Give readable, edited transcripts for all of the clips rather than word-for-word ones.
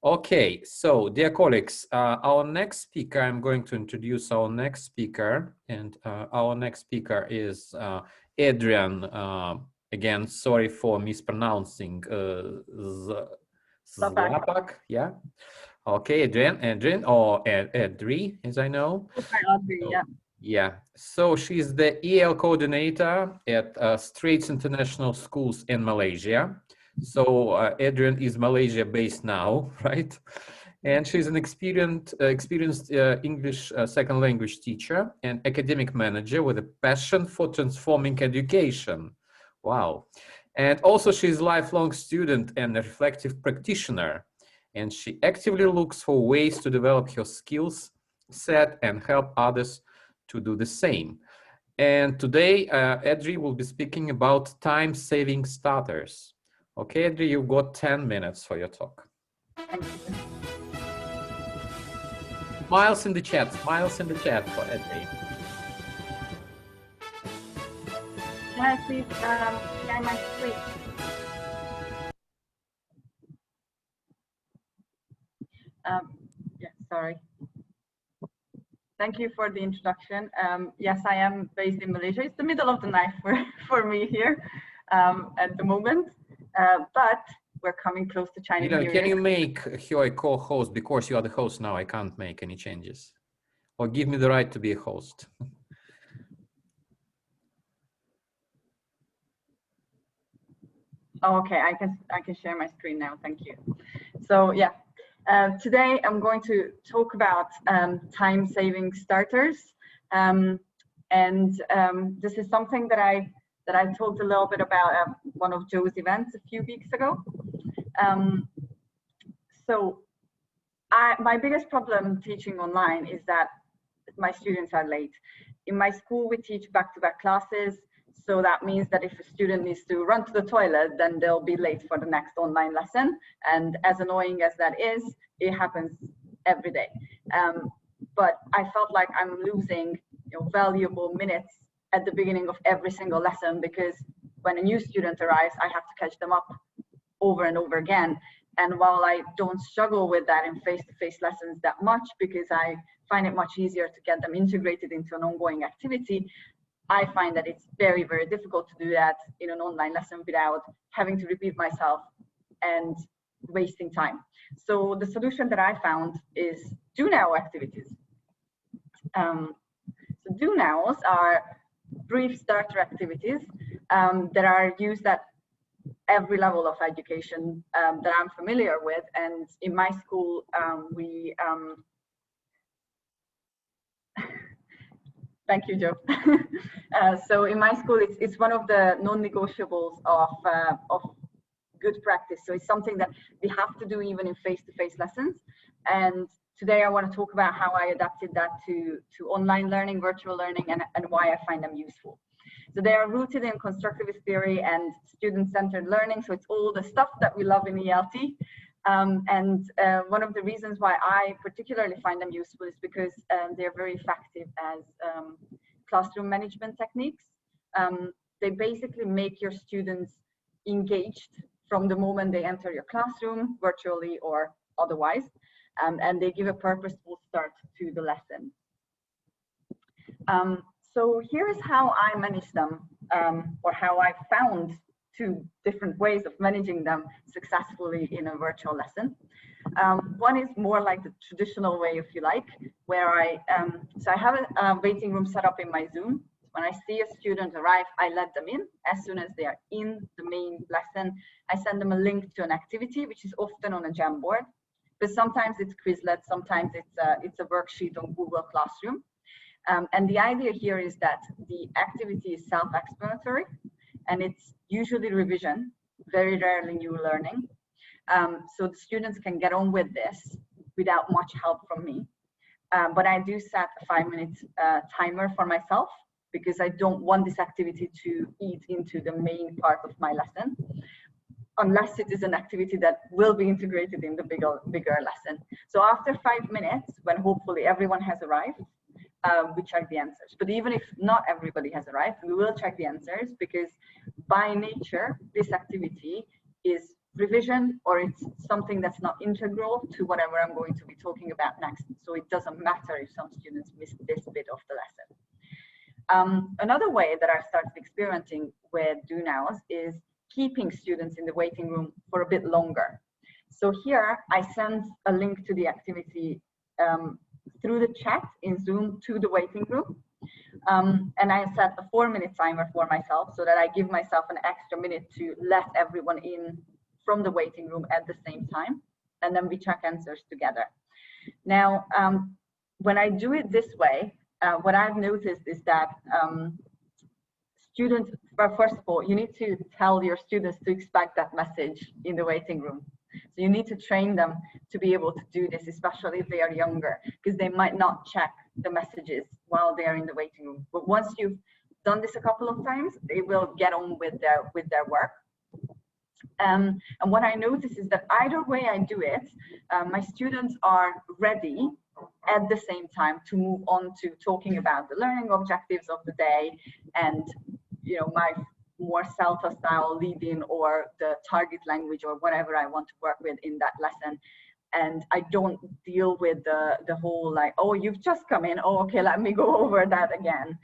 Okay, so dear colleagues, our next speaker, I'm going to introduce our next speaker, and our next speaker is Adrienn. Again, sorry for mispronouncing Szlapak, yeah. Okay, Adrienn, or Adri, as I know. Okay, Adri, yeah. Yeah, so she's the EL coordinator at Straits International Schools in Malaysia. So Adrienn is Malaysia-based now, right? And she's an experienced English second language teacher and academic manager with a passion for transforming education. Wow. And also she's a lifelong student and a reflective practitioner. And she actively looks for ways to develop her skills set and help others to do the same. And today, Adri will be speaking about time-saving starters. Okay, Adri, you've got 10 minutes for your talk. Thank you. Smiles in the chat for Adri. Can I please share my screen? Yeah, sorry. Thank you for the introduction. Yes, I am based in Malaysia. It's the middle of the night for me here at the moment, but we're coming close to Chinese New Year. Can you make her a co-host? Because you are the host now, I can't make any changes. Or give me the right to be a host. Oh, okay, I can share my screen now. Thank you. So yeah. Today I'm going to talk about time-saving starters, this is something that I talked a little bit about at one of Joe's events a few weeks ago. My biggest problem teaching online is that my students are late. In my school, we teach back-to-back classes. So that means that if a student needs to run to the toilet, then they'll be late for the next online lesson. And as annoying as that is, it happens every day. But I felt like I'm losing valuable minutes at the beginning of every single lesson, because when a new student arrives, I have to catch them up over and over again. And while I don't struggle with that in face-to-face lessons that much, because I find it much easier to get them integrated into an ongoing activity, I find that it's very, very difficult to do that in an online lesson without having to repeat myself and wasting time. So the solution that I found is do now activities. So do nows are brief starter activities that are used at every level of education that I'm familiar with. And in my school, Thank you, Joe. So in my school, it's one of the non-negotiables of good practice. So it's something that we have to do even in face-to-face lessons. And today I want to talk about how I adapted that to online learning, virtual learning, and why I find them useful. So they are rooted in constructivist theory and student-centered learning. So it's all the stuff that we love in ELT. One of the reasons why I particularly find them useful is because they're very effective as classroom management techniques. They basically make your students engaged from the moment they enter your classroom, virtually or otherwise, and they give a purposeful start to the lesson. So here's how I manage them, or how I found two different ways of managing them successfully in a virtual lesson. One is more like the traditional way, if you like, where I have a waiting room set up in my Zoom. When I see a student arrive, I let them in. As soon as they are in the main lesson, I send them a link to an activity, which is often on a Jamboard, but sometimes it's Quizlet, sometimes it's a worksheet on Google Classroom. And the idea here is that the activity is self-explanatory, and it's usually revision, very rarely new learning. So the students can get on with this without much help from me. But I do set a 5-minute timer for myself, because I don't want this activity to eat into the main part of my lesson, unless it is an activity that will be integrated in the bigger lesson. So after 5 minutes, when hopefully everyone has arrived, we check the answers. But even if not everybody has arrived, we will check the answers, because by nature, this activity is revision or it's something that's not integral to whatever I'm going to be talking about next. So it doesn't matter if some students miss this bit of the lesson. Another way that I started experimenting with do nows is keeping students in the waiting room for a bit longer. So here I send a link to the activity through the chat in Zoom to the waiting room. And I set a 4-minute timer for myself so that I give myself an extra minute to let everyone in from the waiting room at the same time. And then we check answers together. Now, when I do it this way, what I've noticed is that students, well, first of all, you need to tell your students to expect that message in the waiting room. So you need to train them to be able to do this, especially if they are younger, because they might not check the messages while they are in the waiting room. But once you've done this a couple of times, they will get on with their work. And what I notice is that either way I do it, my students are ready at the same time to move on to talking about the learning objectives of the day and, you know, my more SELTA style lead-in or the target language or whatever I want to work with in that lesson. And I don't deal with the whole like, oh, you've just come in, oh, okay, let me go over that again,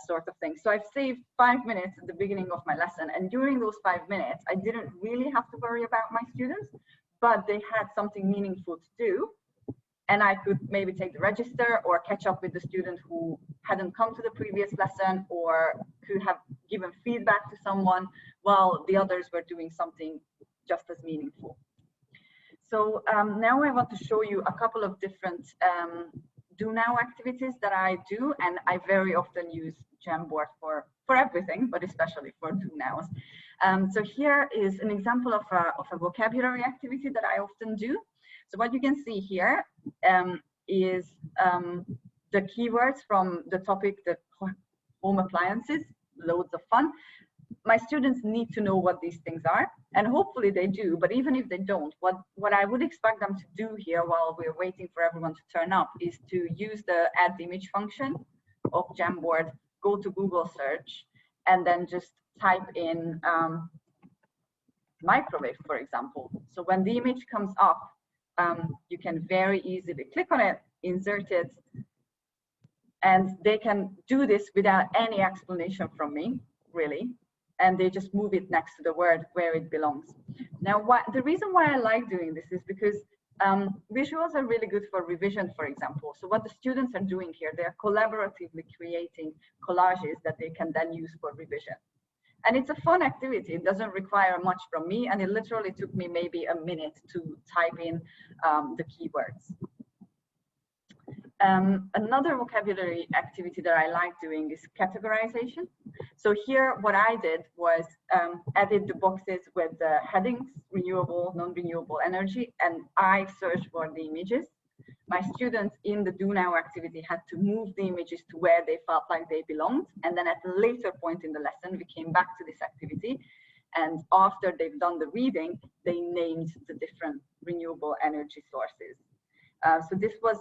sort of thing. So I've saved 5 minutes at the beginning of my lesson, and during those 5 minutes, I didn't really have to worry about my students, but they had something meaningful to do, and I could maybe take the register or catch up with the student who hadn't come to the previous lesson or could have given feedback to someone while the others were doing something just as meaningful. So now I want to show you a couple of different do now activities that I do, and I very often use Jamboard for everything, but especially for do nows. So here is an example of a vocabulary activity that I often do. So what you can see here is the keywords from the topic, the home appliances, loads of fun. My students need to know what these things are, and hopefully they do, but even if they don't, what I would expect them to do here while we're waiting for everyone to turn up is to use the add image function of Jamboard, go to Google search, and then just type in microwave, for example. So when the image comes up, you can very easily click on it, insert it, and they can do this without any explanation from me, really. And they just move it next to the word where it belongs. Now, the reason why I like doing this is because visuals are really good for revision, for example. So what the students are doing here, they're collaboratively creating collages that they can then use for revision. And it's a fun activity. It doesn't require much from me, and it literally took me maybe a minute to type in the keywords. Another vocabulary activity that I like doing is categorization. So here what I did was added the boxes with the headings, renewable, non-renewable energy, and I searched for the images. My students in the do now activity had to move the images to where they felt like they belonged. And then at a later point in the lesson, we came back to this activity. And after they've done the reading, they named the different renewable energy sources. So this was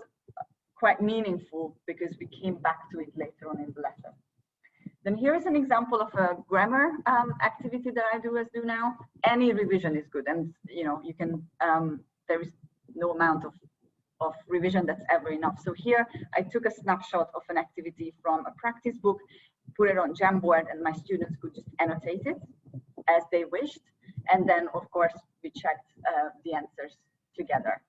quite meaningful because we came back to it later on in the lesson. Then here is an example of a grammar activity that I do as do now. Any revision is good, and you know, you can there is no amount of revision that's ever enough. So here I took a snapshot of an activity from a practice book, put it on Jamboard, and my students could just annotate it as they wished, and then of course we checked the answers together.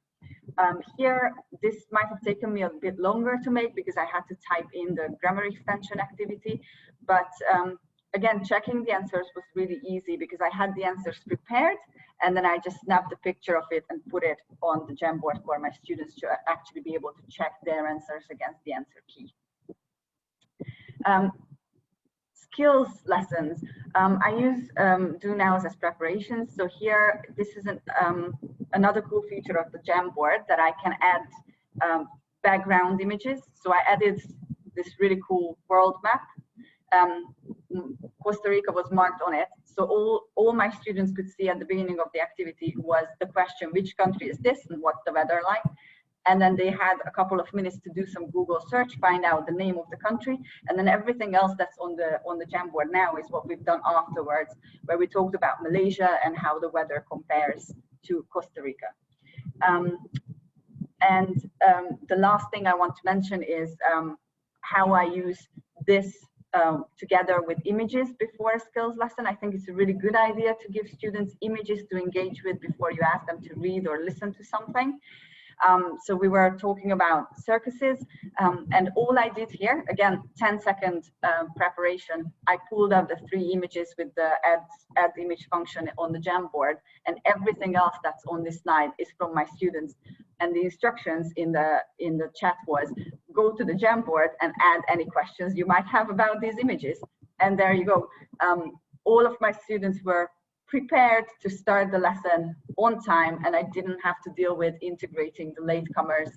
Here, this might have taken me a bit longer to make because I had to type in the grammar extension activity. But again, checking the answers was really easy because I had the answers prepared, and then I just snapped a picture of it and put it on the Jamboard for my students to actually be able to check their answers against the answer key. Skills lessons. I use do nows as preparations. So here, this is another cool feature of the Jamboard that I can add background images. So I added this really cool world map. Costa Rica was marked on it. So all my students could see at the beginning of the activity was the question, which country is this and what's the weather like? and then they had a couple of minutes to do some Google search, find out the name of the country, and then everything else that's on the Jamboard now is what we've done afterwards, where we talked about Malaysia and how the weather compares to Costa Rica. The last thing I want to mention is how I use this together with images before a skills lesson. I think it's a really good idea to give students images to engage with before you ask them to read or listen to something. So we were talking about circuses, and all I did here, again, 10-second preparation, I pulled up the 3 images with the add image function on the Jamboard, and everything else that's on this slide is from my students. And the instructions in the chat was, go to the Jamboard and add any questions you might have about these images. And there you go. All of my students were prepared to start the lesson on time, and I didn't have to deal with integrating the latecomers,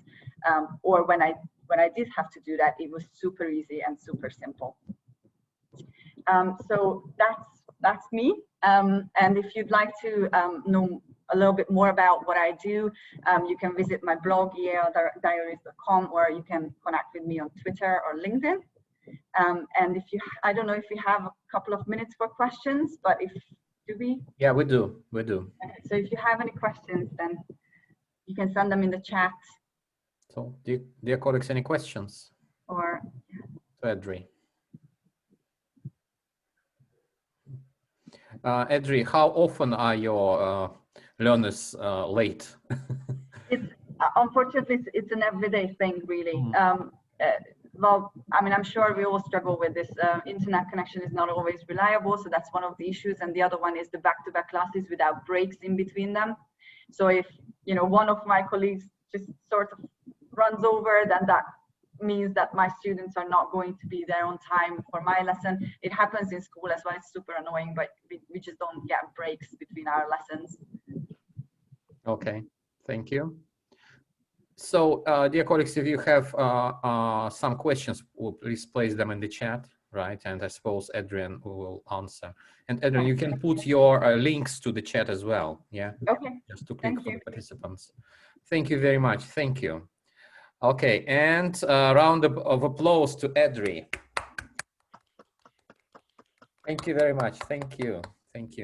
or when I did have to do that, it was super easy and super simple. So that's me. And if you'd like to know a little bit more about what I do, you can visit my blog, yalediaries.com, or you can connect with me on Twitter or LinkedIn. And if you, I don't know if you have a couple of minutes for questions, but if, do we? Yeah, we do. We do. Okay, so if you have any questions, then you can send them in the chat. So, dear colleagues, any questions? Or To Adrienn. Adrienn, how often are your learners late? It's unfortunately it's an everyday thing, really. Well, I mean, I'm sure we all struggle with this. Internet connection is not always reliable, so that's one of the issues. And the other one is the back-to-back classes without breaks in between them. So if, you know, one of my colleagues just sort of runs over, then that means that my students are not going to be there on time for my lesson. It happens in school as well. It's super annoying, but we just don't get breaks between our lessons. Okay, thank you. So, dear colleagues, if you have some questions, please place them in the chat, right? And I suppose Adrienn will answer. And Adrienn, you can put your links to the chat as well, yeah? Okay. Just to click for the participants. Thank you very much. Thank you. Okay, and a round of applause to Adrienn. Thank you very much. Thank you. Thank you.